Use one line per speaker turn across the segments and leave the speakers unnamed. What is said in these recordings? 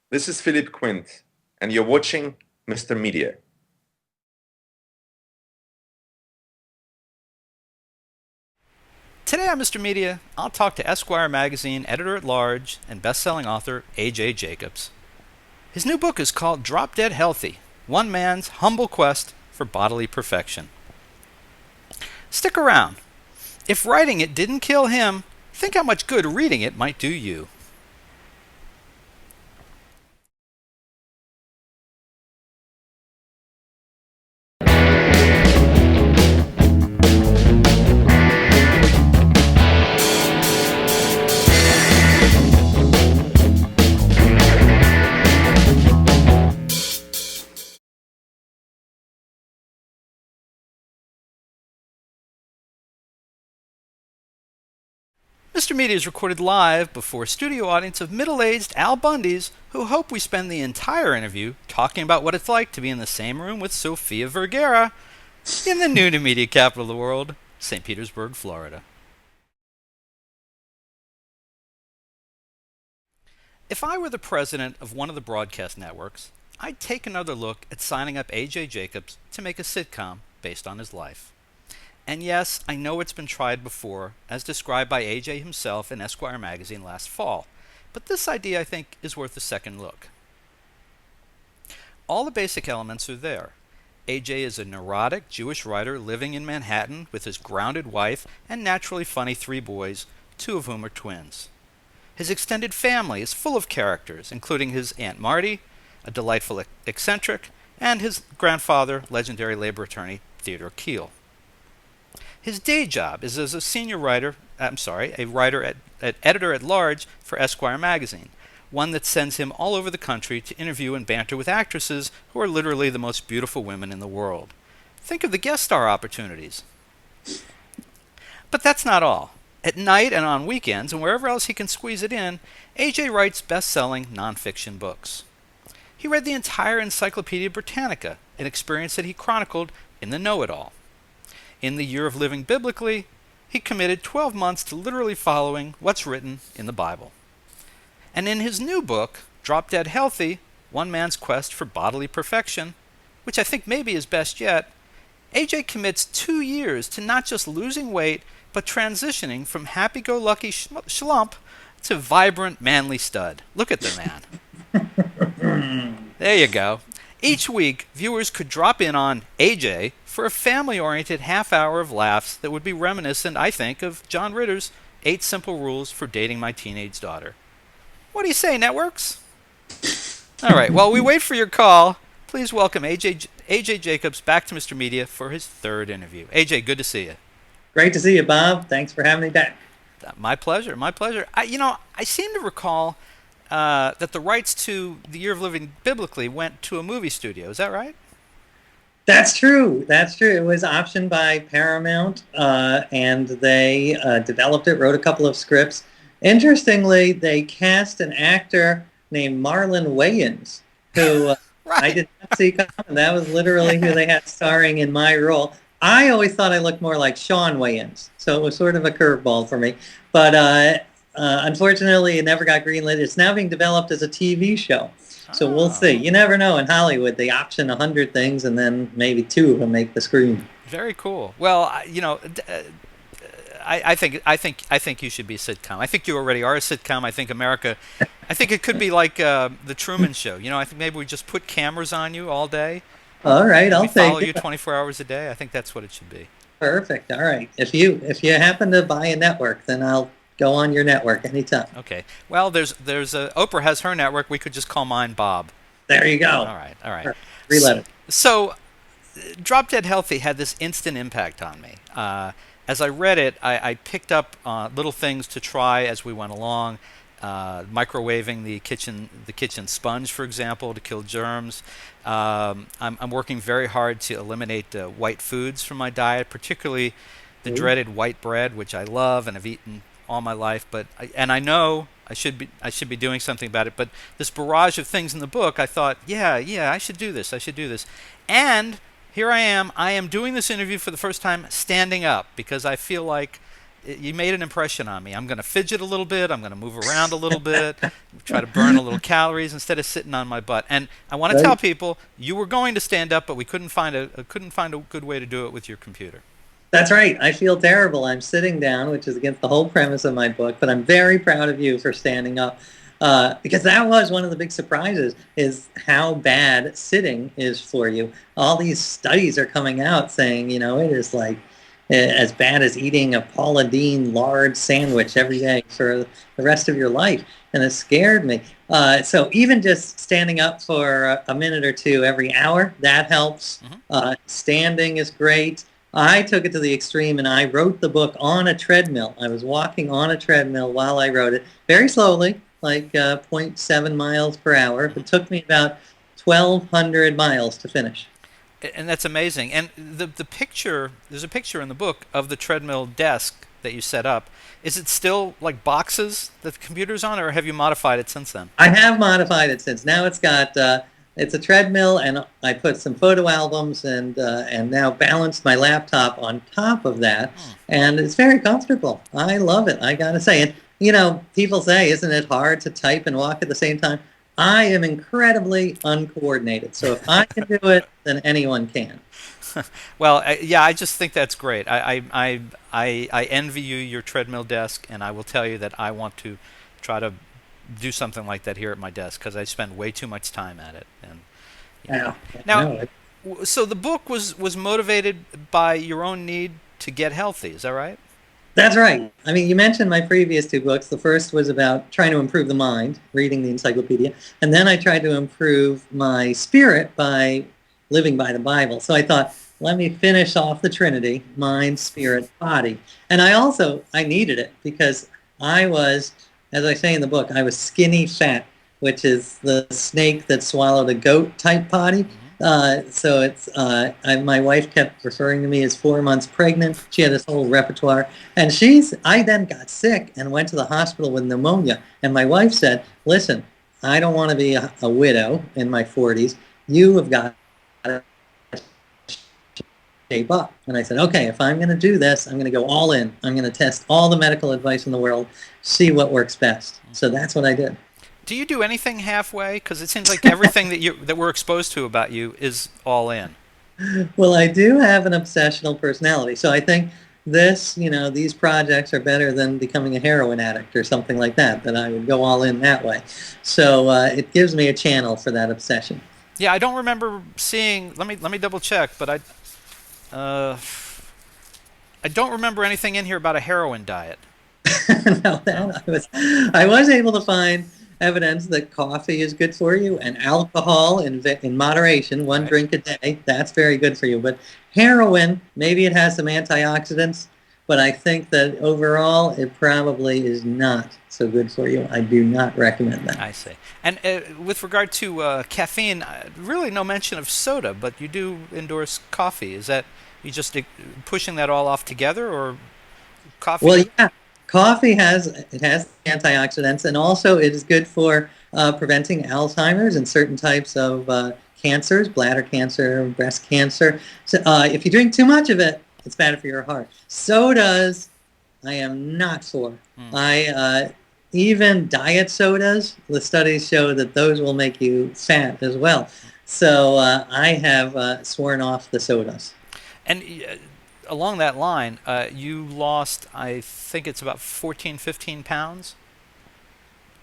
This is Philip Quint, and you're watching Mr. Media.
Today on Mr. Media, I'll talk to Esquire magazine editor-at-large and best-selling author A.J. Jacobs. His new book is called Drop Dead Healthy: One Man's Humble Quest for Bodily Perfection. Stick around. If writing it didn't kill him, think how much good reading it might do you. Mr. Media is recorded live before a studio audience of middle-aged Al Bundys who hope we spend the entire interview talking about what it's like to be in the same room with Sofia Vergara in the new media capital of the world, St. Petersburg, Florida. If I were the president of one of the broadcast networks, I'd take another look at signing up A.J. Jacobs to make a sitcom based on his life. And yes, I know it's been tried before, as described by A.J. himself in Esquire magazine last fall, but this idea I think is worth a second look. All the basic elements are there. A.J. is a neurotic Jewish writer living in Manhattan with his grounded wife and naturally funny 3 boys, 2 of whom are twins. His extended family is full of characters, including his Aunt Marti, a delightful eccentric, and his grandfather, legendary labor attorney Theodore Kheel. His day job is as a senior writer, a writer at editor-at-large for Esquire magazine, one that sends him all over the country to interview and banter with actresses who are literally the most beautiful women in the world. Think of the guest star opportunities. But that's not all. At night and on weekends, and wherever else he can squeeze it in, A.J. writes best-selling nonfiction books. He read the entire Encyclopedia Britannica, an experience that he chronicled in the Know-It-All. In the Year of Living Biblically, he committed 12 months to literally following what's written in the Bible. And in his new book, Drop Dead Healthy: One Man's Quest for Bodily Perfection, which I think may be his best yet, A.J. commits 2 years to not just losing weight, but transitioning from happy-go-lucky schlump to vibrant, manly stud. Look at the man. There you go. Each week, viewers could drop in on A.J. for a family-oriented half-hour of laughs that would be reminiscent, I think, of John Ritter's 8 Simple Rules for Dating My Teenage Daughter. What do you say, networks? All right, while we wait for your call, please welcome A.J. Jacobs back to Mr. Media for his 3rd interview. A.J., good to see you.
Great to see you, Bob. Thanks for having me back.
My pleasure, my pleasure. I seem to recall that the rights to The Year of Living Biblically went to a movie studio. Is that right?
That's true. That's true. It was optioned by Paramount, and they developed it, wrote a couple of scripts. Interestingly, they cast an actor named Marlon Wayans, who
Right.
I did not see coming. That was literally who they had starring in my role. I always thought I looked more like Sean Wayans, so it was sort of a curveball for me. But unfortunately, it never got greenlit. It's now being developed as a TV show. So we'll see. You never know in Hollywood. They option 100 things, and then maybe 2 of them make the screen.
Very cool. Well, I think you should be a sitcom. I think you already are a sitcom. I think I think it could be like the Truman Show. I think maybe we just put cameras on you all day.
All right, I'll
We follow
take
you
it.
24 hours a day. I think that's what it should be.
Perfect. All right. If you happen to buy a network, then I'll go on your network anytime.
Okay. Well, there's Oprah has her network. We could just call mine Bob.
There you go.
All right. All right.
Reload it.
So, Drop Dead Healthy had this instant impact on me. As I read it, I picked up little things to try as we went along. Microwaving the kitchen sponge, for example, to kill germs. I'm working very hard to eliminate white foods from my diet, particularly the dreaded white bread, which I love and have eaten all my life. I know I should be doing something about it. But this barrage of things in the book, I thought, yeah, I should do this. And here I am. I am doing this interview for the first time standing up because I feel like you made an impression on me. I'm going to fidget a little bit. I'm going to move around a little bit, try to burn a little calories instead of sitting on my butt. And I want to tell
Right.
people you were going to stand up, but we couldn't find a good way to do it with your computer.
That's right. I feel terrible. I'm sitting down, which is against the whole premise of my book, but I'm very proud of you for standing up. Because that was one of the big surprises, is how bad sitting is for you. All these studies are coming out saying, it is like as bad as eating a Paula Deen lard sandwich every day for the rest of your life. And it scared me. So even just standing up for a minute or two every hour, that helps. Standing is great. I took it to the extreme and I wrote the book on a treadmill. I was walking on a treadmill while I wrote it, very slowly, like zero point 0.7 miles per hour. It took me about 1,200 miles to finish.
And that's amazing. And the picture, there's a picture in the book of the treadmill desk that you set up. Is it still like boxes that the computer's on, or have you modified it since then?
I have modified it since. Now it's a treadmill, and I put some photo albums and now balanced my laptop on top of that, and it's very comfortable. I love it, I gotta say. And people say, isn't it hard to type and walk at the same time? I am incredibly uncoordinated, so if I can do it, then anyone can.
Well, yeah, I just think that's great. I envy you your treadmill desk, and I will tell you that I want to try to do something like that here at my desk because I spend way too much time at it. And
Yeah.
now,
No,
so the book was motivated by your own need to get healthy. Is that right?
that's right. I mean, you mentioned my previous two books. The first was about trying to improve the mind, reading the encyclopedia, and then I tried to improve my spirit by living by the Bible. So I thought, let me finish off the Trinity, mind, spirit, body. And I needed it because I was, as I say in the book, I was skinny fat, which is the snake that swallowed a goat type body. So my wife kept referring to me as 4 months pregnant. She had this whole repertoire. And I then got sick and went to the hospital with pneumonia. And my wife said, listen, I don't want to be a widow in my 40s. You have got to shape up. And I said, okay, if I'm going to do this, I'm going to go all in. I'm going to test all the medical advice in the world, see what works best. So that's what I did.
Do you do anything halfway? Because it seems like everything that we're exposed to about you is all in.
Well, I do have an obsessional personality. So I think these projects are better than becoming a heroin addict or something like that I would go all in that way. So it gives me a channel for that obsession.
Yeah, I don't remember seeing. Let me double check, but I don't remember anything in here about a heroin diet.
No, I was able to find evidence that coffee is good for you and alcohol in moderation, one
Right.
drink a day, that's very good for you. But heroin, maybe it has some antioxidants, but I think that overall it probably is not so good for you. I do not recommend that.
I see. And with regard to caffeine, really no mention of soda, but you do endorse coffee. Is that you just pushing that all off together, or coffee?
Well, yeah, coffee has antioxidants, and also it is good for preventing Alzheimer's and certain types of cancers, bladder cancer, breast cancer. So if you drink too much of it, it's bad for your heart. Sodas, I am not for. Even diet sodas, the studies show that those will make you fat as well. So I have sworn off the sodas.
And along that line, you lost, I think it's about 14, 15 pounds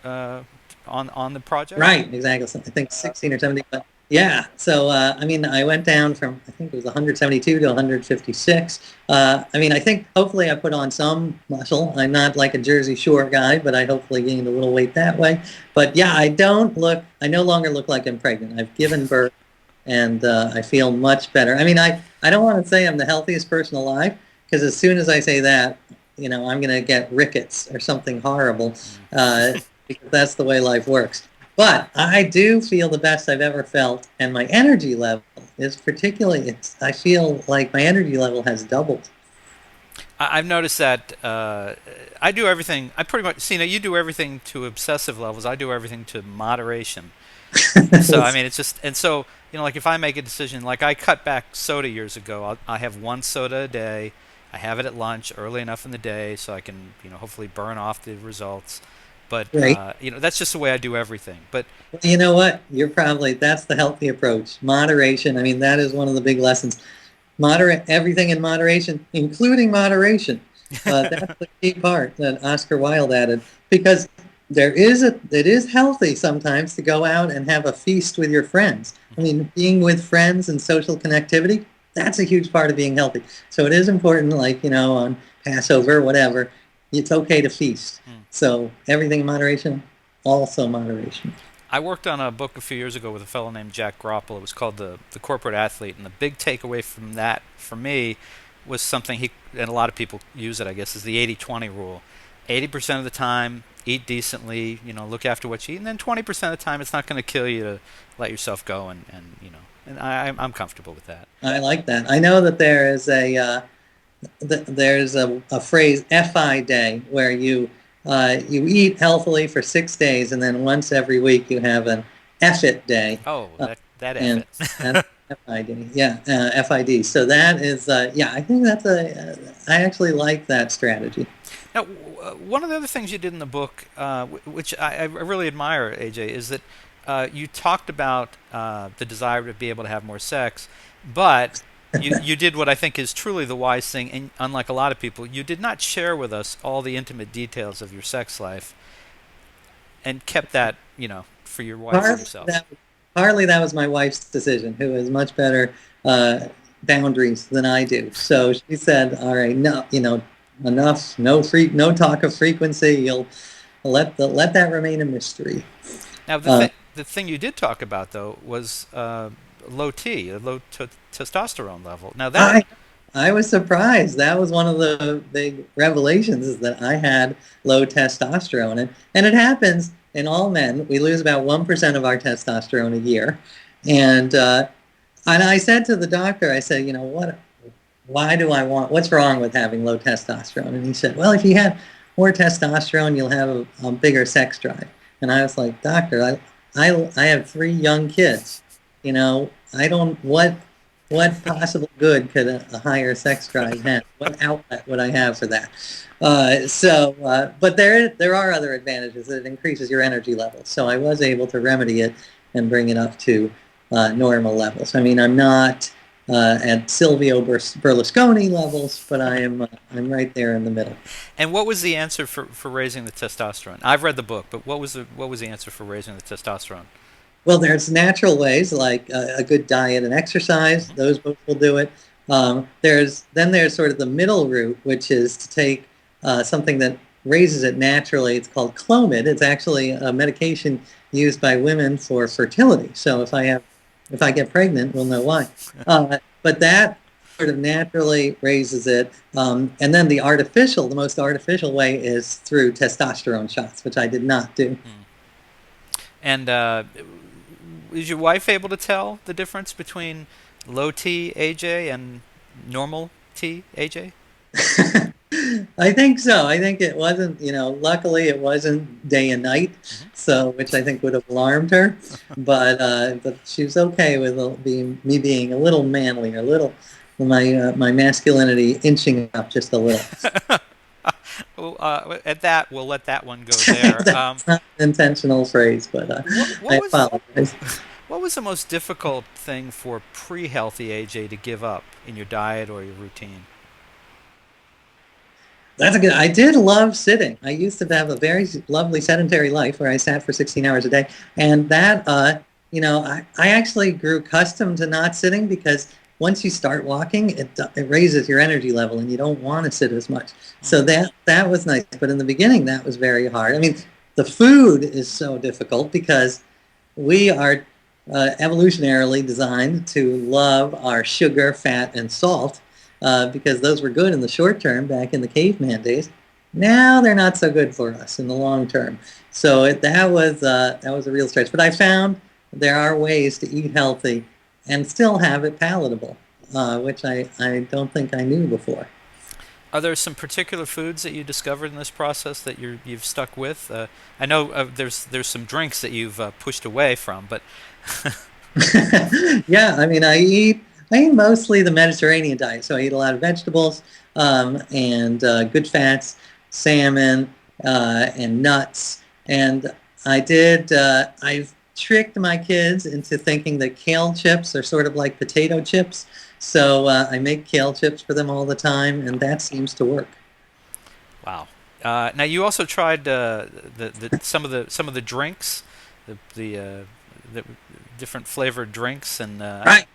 on the project?
Right, exactly. So I think 16 or 17. But yeah, so I went down from, I think it was 172 to 156. I think hopefully I put on some muscle. I'm not like a Jersey Shore guy, but I hopefully gained a little weight that way. But yeah, I no longer look like I'm pregnant. I've given birth, and I feel much better. I don't want to say I'm the healthiest person alive, because as soon as I say that, I'm going to get rickets or something horrible, because that's the way life works. But I do feel the best I've ever felt, and my energy level is I feel like my energy level has doubled.
I've noticed that I do everything. I pretty much, you do everything to obsessive levels. I do everything to moderation. So it's just, and so like if I make a decision, like I cut back soda years ago, I have one soda a day. I have it at lunch early enough in the day so I can, hopefully burn off the results. But
Right.
that's just the way I do everything. But
Well, you know what? That's the healthy approach. Moderation. I mean, that is one of the big lessons. Moderate everything in moderation, including moderation. That's the key part that Oscar Wilde added, because it is healthy sometimes to go out and have a feast with your friends. I mean, being with friends and social connectivity, that's a huge part of being healthy. So it is important, like, on Passover, whatever, it's okay to feast. So everything in moderation, also moderation.
I worked on a book a few years ago with a fellow named Jack Groppel. It was called the Corporate Athlete, and the big takeaway from that for me was something he and a lot of people use it, I guess, is the 80-20 rule. 80% of the time, eat decently, look after what you eat, and then 20% of the time, it's not going to kill you to let yourself go, and I'm comfortable with that.
I like that. I know that there's a phrase, FI day, where you eat healthily for 6 days, and then once every week you have an FIT day.
Oh, that
and
FIT.
that's FID, yeah, FID. So that is, I think I actually like that strategy.
Now, one of the other things you did in the book, which I really admire, AJ, is that you talked about the desire to be able to have more sex, but you did what I think is truly the wise thing, and unlike a lot of people, you did not share with us all the intimate details of your sex life, and kept that, for your wife and yourself.
Partly that was my wife's decision, who has much better boundaries than I do. So she said, "All right, no, enough. No talk of frequency. You'll let that remain a mystery."
Now, the thing you did talk about though was low testosterone level. Now that
I was surprised. That was one of the big revelations, is that I had low testosterone, and it happens in all men. We lose about 1% of our testosterone a year, and I said to the doctor, I said, what's wrong with having low testosterone? And he said, well, if you have more testosterone, you'll have a bigger sex drive. And I was like, doctor, I have 3 young kids. What possible good could a higher sex drive have? What outlet would I have for that? But there are other advantages. It increases your energy levels. So I was able to remedy it and bring it up to normal levels. I mean, I'm not at Silvio Berlusconi levels, but I'm right there in the middle.
And what was the answer for raising the testosterone? I've read the book, but what was the answer for raising the testosterone?
Well, there's natural ways, like a good diet and exercise. Those both will do it. There's sort of the middle route, which is to take something that raises it naturally. It's called Clomid. It's actually a medication used by women for fertility. So if I get pregnant, we'll know why. But that sort of naturally raises it. And then the most artificial way is through testosterone shots, which I did not do.
And is your wife able to tell the difference between low T AJ and normal T AJ?
I think so. I think it wasn't, luckily it wasn't day and night, so which I think would have alarmed her. But she was okay with me being a little manly, my masculinity inching up just a little.
Well, at that, we'll let that one go there.
That's not an intentional phrase, but I apologize.
What was the most difficult thing for pre-healthy AJ to give up in your diet or your routine?
I did love sitting. I used to have a very lovely sedentary life where I sat for 16 hours a day. And that, I actually grew accustomed to not sitting, because once you start walking, it raises your energy level and you don't want to sit as much. So that was nice. But in the beginning, that was very hard. I mean, the food is so difficult because we are evolutionarily designed to love our sugar, fat, and salt. Because those were good in the short term back in the caveman days. Now they're not so good for us in the long term. So that was a real stretch. But I found there are ways to eat healthy and still have it palatable, which I don't think I knew before.
Are there some particular foods that you discovered in this process that you've stuck with? I know there's some drinks that you've pushed away from, but
yeah, I mean, I I eat mostly the Mediterranean diet, so I eat a lot of vegetables and good fats, salmon and nuts. And I've tricked my kids into thinking that kale chips are sort of like potato chips. So I make kale chips for them all the time, and that seems to work.
Wow. Now you also tried some of the drinks, the different flavored drinks, and
Right.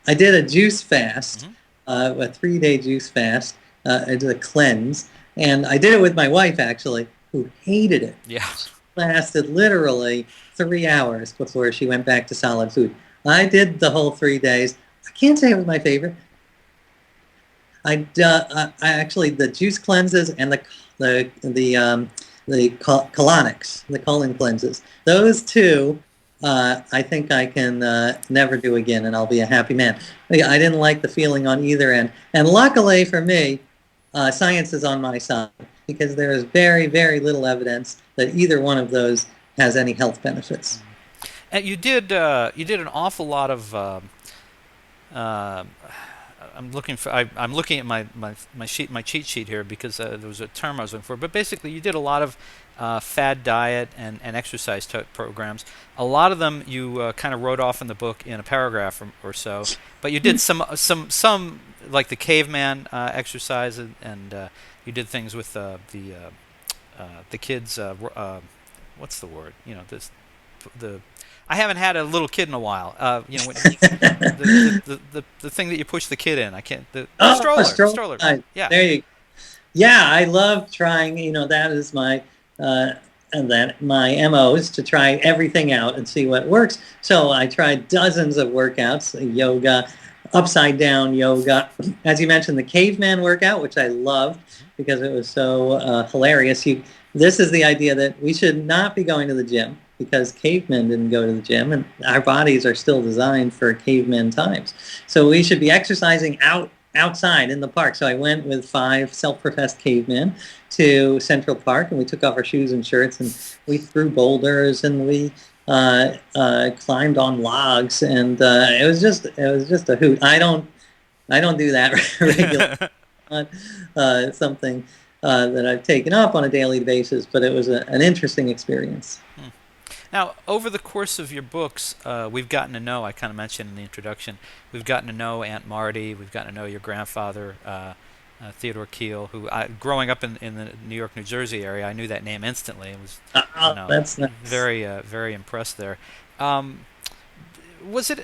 I did a juice fast,
mhm.
a 3-day juice fast. I did a cleanse, and I did it with my wife actually, who hated it.
Yeah.
Lasted literally 3 hours before she went back to solid food. I did the whole 3 days. I can't say it was my favorite. I actually the juice cleanses and the colonics, the colon cleanses. Those two, I think I can never do again, and I'll be a happy man. I didn't like the feeling on either end, and luckily for me, science is on my side because there is very, very little evidence that either one of those has any health benefits.
And you did an awful lot of. Uh, I'm looking at my cheat sheet here because there was a term I was looking for. But basically, you did a lot of fad diet and exercise programs. A lot of them you kind of wrote off in the book in a paragraph or so. But you did some like the caveman exercise, and you did things with the kids. What's the word? You know, the I haven't had a little kid in a while. You know, the thing that you push the kid in. I can't. The
Oh,
stroller.
right.
Yeah.
There you go. Yeah, I love trying. That is my MO is to try everything out and see what works. So I tried dozens of workouts, yoga, upside down yoga. As you mentioned, the caveman workout, which I loved because it was so hilarious. This is the idea that we should not be going to the gym because cavemen didn't go to the gym, and our bodies are still designed for cavemen times. So we should be exercising outside in the park. So I went with 5 self-professed cavemen to Central Park, and we took off our shoes and shirts, and we threw boulders, and we climbed on logs, and it was just a hoot. I don't do that regularly. Something that I've taken up on a daily basis, but it was an interesting experience.
Now, over the course of your books, we've gotten to know, I kind of mentioned in the introduction, we've gotten to know Aunt Marti, we've gotten to know your grandfather, Theodore Kheel, who, growing up in the New York, New Jersey area, I knew that name instantly. It was
That's nice.
very impressed there. Was it,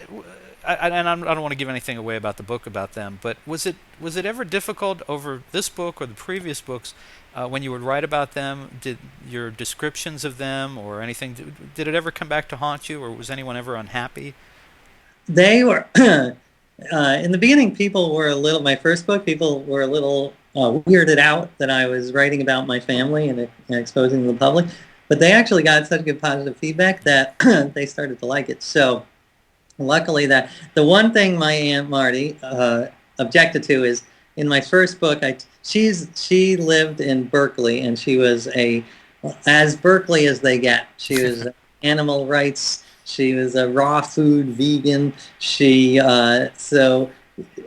I don't want to give anything away about the book about them, but was it ever difficult over this book or the previous books when you would write about them? Did your descriptions of them or anything, did it ever come back to haunt you, or was anyone ever unhappy?
They were in the beginning. My first book, people were a little weirded out that I was writing about my family and exposing to the public. But they actually got such good positive feedback that they started to like it. So luckily, that the one thing my Aunt Marti objected to is in my first book. She lived in Berkeley, and she was as Berkeley as they get. She was animal rights. She was a raw food vegan. So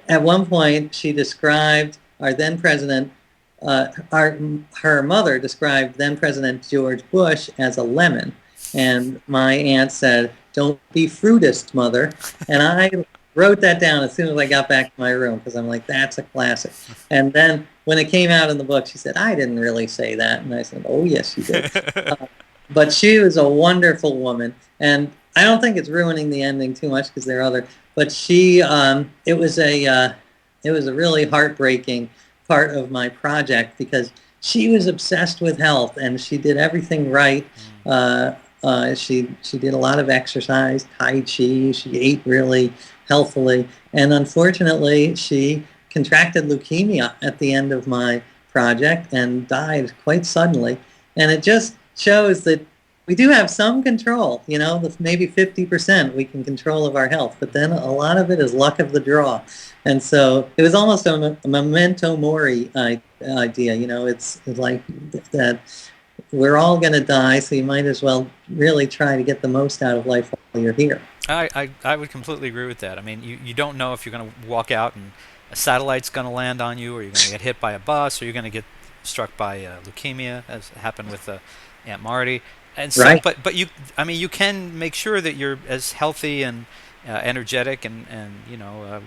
at one point she described our then president. Her mother described then President George Bush as a lemon, and my aunt said, "Don't be fruitist, mother." And I wrote that down as soon as I got back to my room because I'm like, that's a classic. And then when it came out in the book, she said, "I didn't really say that." And I said, "Oh, yes, you did." But she was a wonderful woman, and I don't think it's ruining the ending too much because there are other. But it was a really heartbreaking part of my project because she was obsessed with health and she did everything right. She did a lot of exercise, Tai Chi. She ate really healthily, and unfortunately, she contracted leukemia at the end of my project and died quite suddenly. And it just shows that we do have some control, maybe 50% we can control of our health, but then a lot of it is luck of the draw. And so it was almost a memento mori idea, it's like that we're all going to die, so you might as well really try to get the most out of life while you're here.
I would completely agree with that. I mean, you don't know if you're going to walk out and a satellite's going to land on you, or you're going to get hit by a bus, or you're going to get struck by leukemia, as happened with Aunt Marti. And so,
Right.
but you, I mean, you can make sure that you're as healthy and energetic and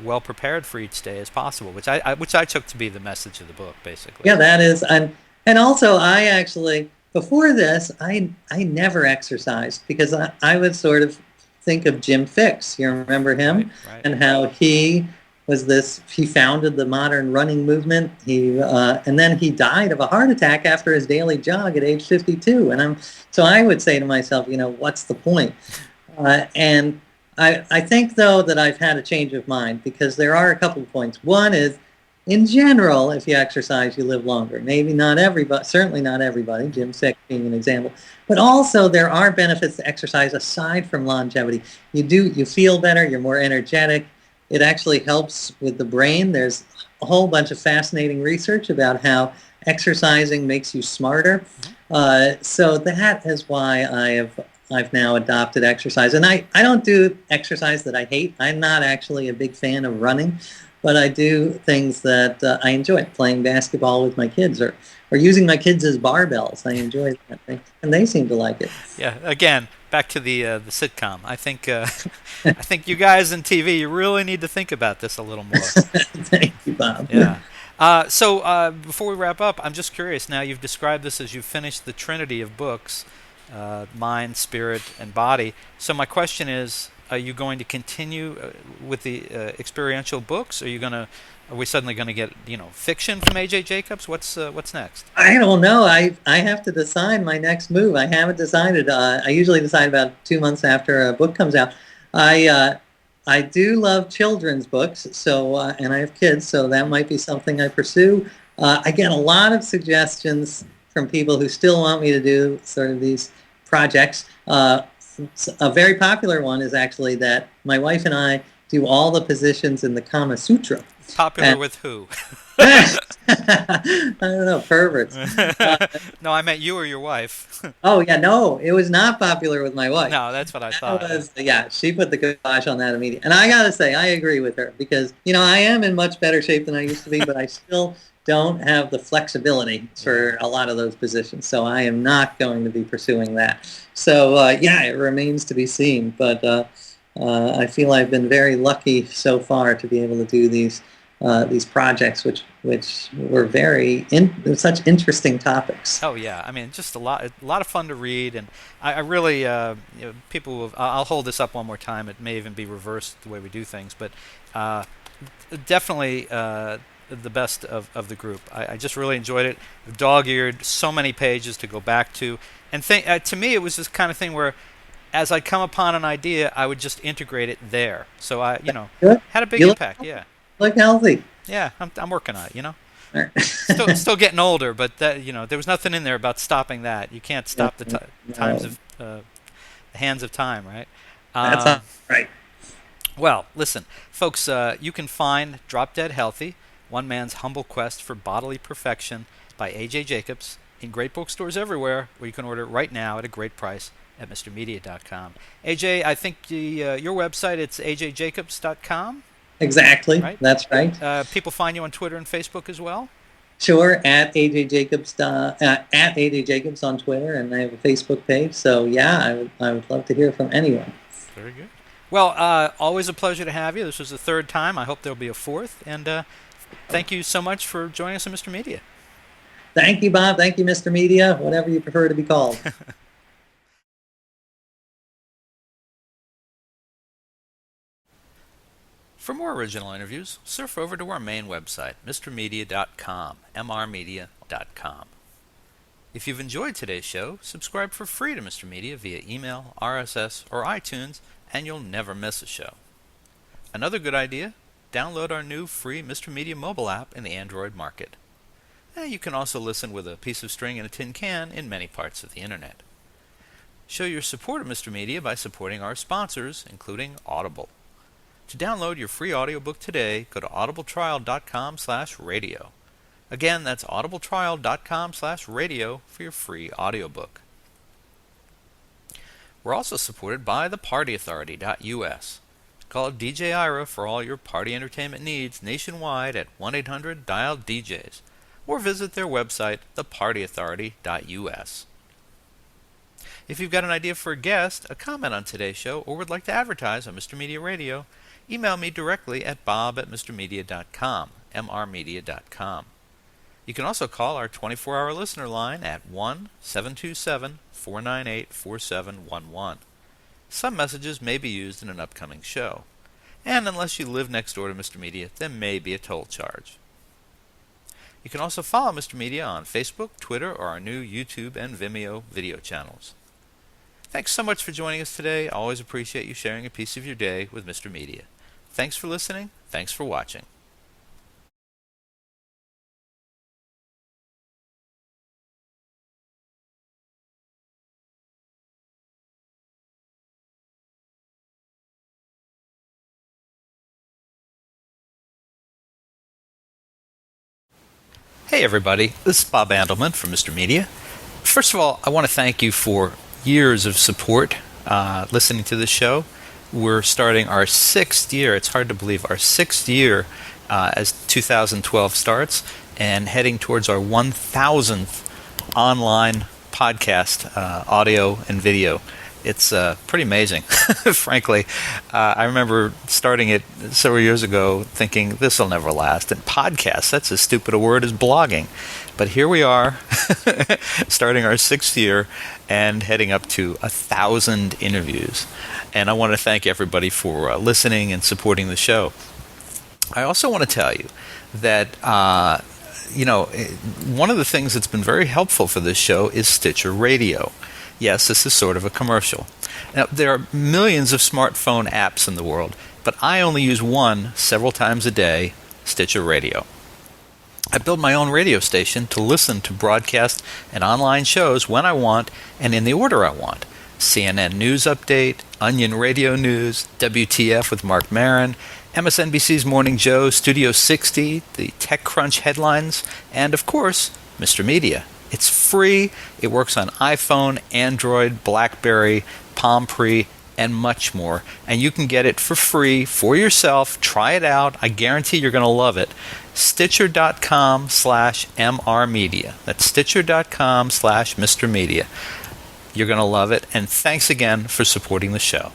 well prepared for each day as possible, which I took to be the message of the book, basically.
Yeah, that is, and also I actually before this I never exercised because I would sort of think of Jim Fixx. You remember
Right,
him
right.
and how he founded the modern running movement. And then he died of a heart attack after his daily jog at age 52. And so I would say to myself, what's the point? And I think, though, that I've had a change of mind because there are a couple of points. One is, in general, if you exercise, you live longer. Maybe not everybody, certainly not everybody, Jim Fixx being an example. But also, there are benefits to exercise aside from longevity. You feel better, you're more energetic. It actually helps with the brain. There's a whole bunch of fascinating research about how exercising makes you smarter. So that is why I've now adopted exercise. And I don't do exercise that I hate. I'm not actually a big fan of running, but I do things that I enjoy, playing basketball with my kids or using my kids as barbells. I enjoy that thing, and they seem to like it.
Yeah. Again, back to the sitcom. I think I think you guys in TV, you really need to think about this a little more.
Thank you, Bob.
Yeah. So before we wrap up, I'm just curious. Now you've described this as you've finished the trinity of books, mind, spirit, and body. So my question is, are you going to continue with the experiential books? Are we suddenly going to get fiction from A.J. Jacobs? What's next?
I don't know. I have to decide my next move. I haven't decided. I usually decide about 2 months after a book comes out. I do love children's books, so and I have kids, so that might be something I pursue. I get a lot of suggestions from people who still want me to do sort of these projects. A very popular one is actually that my wife and I do all the positions in the Kama Sutra.
Popular with who?
I don't know, perverts.
No, I meant you or your wife.
Oh yeah, no, it was not popular with my wife.
No, that's what I
That
thought.
was, yeah, she put the kibosh on that immediately. And I gotta say, I agree with her because I am in much better shape than I used to be, but I still don't have the flexibility for a lot of those positions. So I am not going to be pursuing that. So yeah, it remains to be seen. But I feel I've been very lucky so far to be able to do these projects, which were such interesting topics.
Oh yeah, I mean, just a lot of fun to read, and I really, people. I'll hold this up one more time. It may even be reversed the way we do things, but definitely the best of the group. I just really enjoyed it. Dog-eared, so many pages to go back to, and to me, it was this kind of thing where, as I come upon an idea, I would just integrate it there. So
Good.
had a big
You
impact. Yeah,
look healthy.
yeah, I'm working on it.
All right.
Still getting older, but there was nothing in there about stopping that. You can't stop the times
No,
of the hands of time, right?
that's
Um,
right.
well, listen, folks, you can find Drop Dead Healthy, One Man's Humble Quest for Bodily Perfection by A.J. Jacobs in great bookstores everywhere, where you can order it right now at a great price at MrMedia.com. AJ, I think your website, it's ajjacobs.com,
Exactly.
right?
That's right.
People find you on Twitter and Facebook as well?
Sure, at AJ Jacobs at AJ Jacobs on Twitter, and I have a Facebook page. So yeah, I would love to hear from anyone.
Very good. Well, always a pleasure to have you. This was the third time. I hope there'll be a fourth. And thank you so much for joining us on Mr. Media.
Thank you, Bob. Thank you, Mr. Media. Whatever you prefer to be called.
For more original interviews, surf over to our main website, mrmedia.com, mrmedia.com. If you've enjoyed today's show, subscribe for free to Mr. Media via email, RSS, or iTunes, and you'll never miss a show. Another good idea, download our new free Mr. Media mobile app in the Android market. You can also listen with a piece of string and a tin can in many parts of the internet. Show your support of Mr. Media by supporting our sponsors, including Audible. To download your free audiobook today, go to audibletrial.com/radio. Again, that's audibletrial.com/radio for your free audiobook. We're also supported by thepartyauthority.us. Call DJ Ira for all your party entertainment needs nationwide at 1-800-DIAL-DJs or visit their website, thepartyauthority.us. If you've got an idea for a guest, a comment on today's show, or would like to advertise on Mr. Media Radio, email me directly at bob@mrmedia.com, mrmedia.com. You can also call our 24-hour listener line at 1-727-498-4711. Some messages may be used in an upcoming show. And unless you live next door to Mr. Media, there may be a toll charge. You can also follow Mr. Media on Facebook, Twitter, or our new YouTube and Vimeo video channels. Thanks so much for joining us today. I always appreciate you sharing a piece of your day with Mr. Media. Thanks for listening. Thanks for watching. Hey everybody, this is Bob Andelman from Mr. Media. First of all, I want to thank you for years of support listening to this show. We're starting our 6th year, it's hard to believe, our 6th year as 2012 starts, and heading towards our 1,000th online podcast, audio and video. It's pretty amazing, frankly. I remember starting it several years ago thinking this will never last. And podcasts, that's as stupid a word as blogging. But here we are, starting our 6th year and heading up to 1,000 interviews. And I want to thank everybody for listening and supporting the show. I also want to tell you that one of the things that's been very helpful for this show is Stitcher Radio. Yes, this is sort of a commercial. Now, there are millions of smartphone apps in the world, but I only use one several times a day, Stitcher Radio. I build my own radio station to listen to broadcast and online shows when I want and in the order I want. CNN News Update, Onion Radio News, WTF with Mark Maron, MSNBC's Morning Joe, Studio 60, the TechCrunch headlines, and of course, Mr. Media. It's free. It works on iPhone, Android, BlackBerry, Palm Pre, and much more. And you can get it for free for yourself. Try it out. I guarantee you're going to love it. Stitcher.com/MRmedia. That's Stitcher.com/Mr. Media. You're going to love it. And thanks again for supporting the show.